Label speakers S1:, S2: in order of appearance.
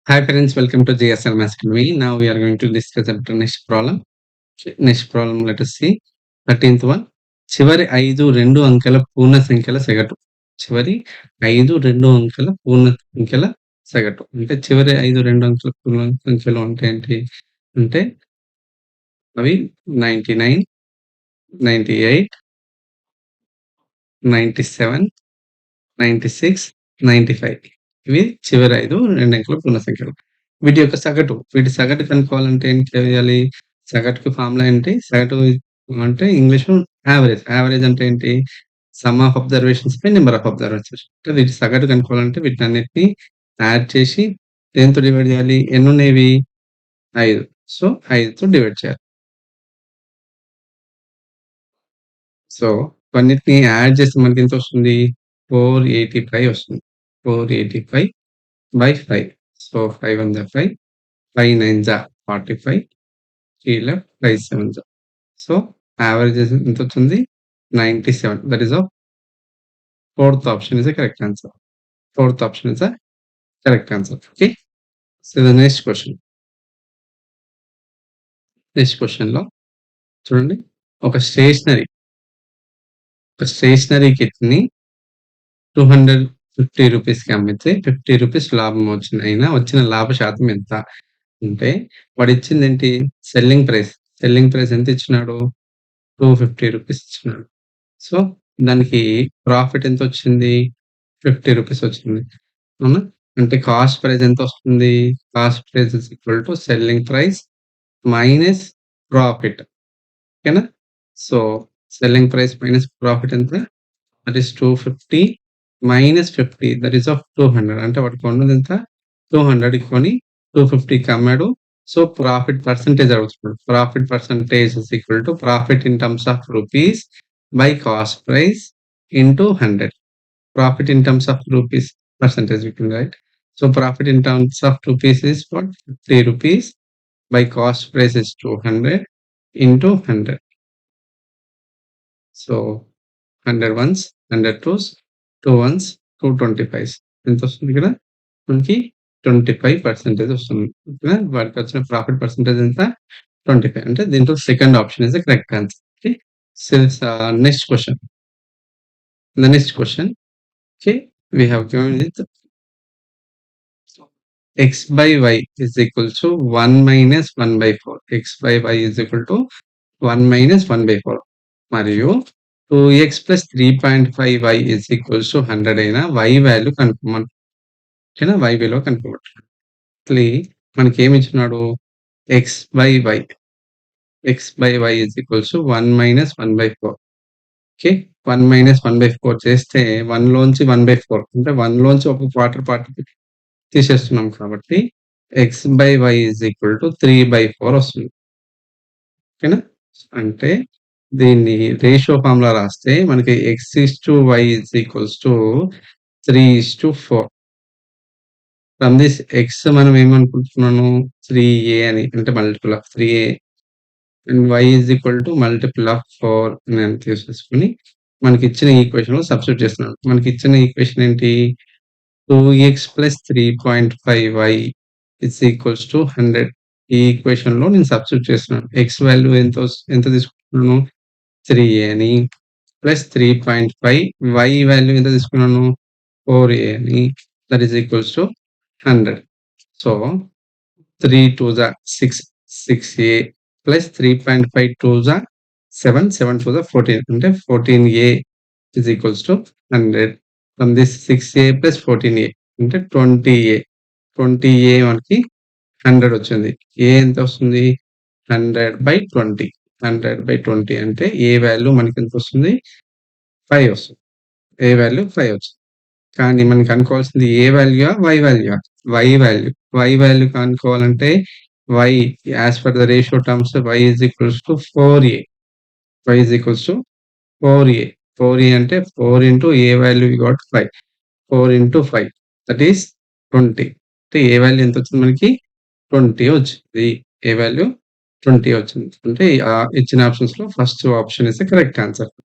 S1: Hi friends, welcome to GSL Math Academy. Now we are going to discuss the next problem. Next problem, let us see. 13th one. చివరి 5 2 అంకెల పూర్ణ సంఖ్యల సగటు. చివరి 5 2 అంకెల పూర్ణ సంఖ్యల సగటు. అంటే చివరి 5 2 అంకెల పూర్ణ సంఖ్యలు అంటే ఏంటి? అంటే అవి 99, 98, 97, 96, 95 ఇవి చివరి 5 2 అంకెల పూర్ణ సంఖ్యలు. వీటి యొక్క సగటు. వీటి సగటు కనుక్కోవాలంటే ఏం చేయాలి? సగటుకి ఫార్ములా ఏంటి? సగటు అంటే ఇంగ్లీష్‌లో యావరేజ్. యావరేజ్ అంటే ఏంటి? Some of observations by number of observations. అంటే వీటి సగటు కనుక్కోవాలంటే వీటన్నిటిని యాడ్ చేసి దేనితో డివైడ్ చేయాలి? ఎన్నున్నాయివి? 5. సో, 5తో డివైడ్ చేయాలి. సో, కొన్నిటిని యాడ్ చేస్తే మనకెంతొస్తుంది? 485 వస్తుంది. 485/5. సో, 5 వన్ జా 5, 5 నైన్ జా 45, 3 లెఫ్ట్, 5 సెవెన్ జా. సో, యావరేజ్ ఎంతొచ్చింది? 97. That is fourth option is the correct answer. Fourth option is the correct answer. Okay. So the next question. Next క్వెషన్‌లో చూడండి. ఒక స్టేషనరీ కిట్‌ని ₹250కి అమ్మితే ₹50 లాభం వచ్చిన లాభ శాతం ఎంత? అంటే వాడిచ్చిందేంటి? Selling price. సెల్లింగ్ ప్రైస్ ఎంత ఇచ్చినాడు? ₹250 ఇచ్చినాడు. సో, దానికి ప్రాఫిట్ ఎంతొచ్చింది? ₹50 వచ్చింది. అవునా? అంటే కాస్ట్ ప్రైస్ ఎంతొస్తుంది? Cost price is equal to selling price minus profit. ఓకేనా? So, selling price minus profit ఎంత? That is 250 minus 50 that is of 200. అంటే వాడు కొన్నదెంత? 200కి కొని 250కి అమ్మాడు. సో, ప్రాఫిట్ పర్సెంటేజ్ అడుగుతున్నాడు. Profit percentage is equal to profit in terms of rupees by cost price into 100. Profit in terms of rupees percentage we can write. So profit in terms of rupees is what? 50 rupees by cost price is 200 into 100. So 100 ones, 100 twos, 2 ones, 225s. ఎంత వస్తుంది ఇక్కడ? మనకి 25% వస్తుంది. ఓకేనా? వాడికి వచ్చిన profit percentage ఎంత? 25. అంటే దీంట్లో second option is the correct answer. Okay. So next question. The next question. Okay. We have given it x by y is equal to 1 minus 1 by 4. X by y is equal to 1 minus 1 by 4. మరియు 2x plus 3.5y is equals to 100 అయినా y value కనుక్కోమని. ఓకేనా? y విలువ కనుక్కోమంటున్నాడు. మనకేమి ఇచ్చినాడు? x by y. x by y is equals to 1 minus 1 by 4. Okay. 1 minus 1 by 4 చేస్తే 1 లోంచి 1 by 4 అంటే 1 లోంచి ఒక క్వార్టర్ పార్ట్ తీసేస్తున్నాం కాబట్టి x/y ఈజ్ ఈక్వల్ టు 3/4 వస్తుంది. ఓకేనా? అంటే దీన్ని రేషియో ఫార్ములా రాస్తే మనకి x/y is equals to 3:4. From this x మనం ఏమనుకుంటున్నాను? 3a అని అంటే multiple of 3a and y is equal to multiple of 4 అని తీసేసుకొని మనకిచ్చిన ఈక్వేషన్‌లో సబ్స్టిట్యూట్ చేస్తున్నాను. మనకిచ్చిన ఈక్వేషన్ ఏంటి? 2x plus 3.5y is equals to 100. ఈ ఈక్వేషన్‌లో నేను సబ్స్టిట్యూట్ చేస్తున్నాను. x వాల్యూ ఎంత తీసుకుంటున్నాను? 3a అని ప్లస్ 3.5 y వాల్యూ ఎంత తీసుకున్నాను? 4a అని that is equals to 100. So 3 2 జా 6, 6a ప్లస్ 3.5 2 జా 7, 7 2 జా 14 అంటే 14a is equals to 100. From this 6a plus 14a అంటే 20a. 20a మనకి 100 వచ్చింది. a ఎంత వస్తుంది? 100/20. 100/20 అంటే a వాల్యూ మనకి ఎంత వస్తుంది? 5 వస్తుంది. a వాల్యూ 5 వచ్చింది. కానీ మనం కనుక్కోవాల్సింది a వాల్యూయా? y వాల్యూయా? y value. y వాల్యూ కనుక్కోవాలంటే y as per the ratio terms y is equals to 4a. y is equals to 4a. 4a అంటే 4 into a value we got 5. 4 into 5 that is 20. అంటే ఏ value ఎంతొచ్చింది మనకి? 20 వచ్చింది. ఏ value? 20 వచ్చింది. అంటే ఇచ్చిన ఆప్షన్స్‌లో first option is the correct answer.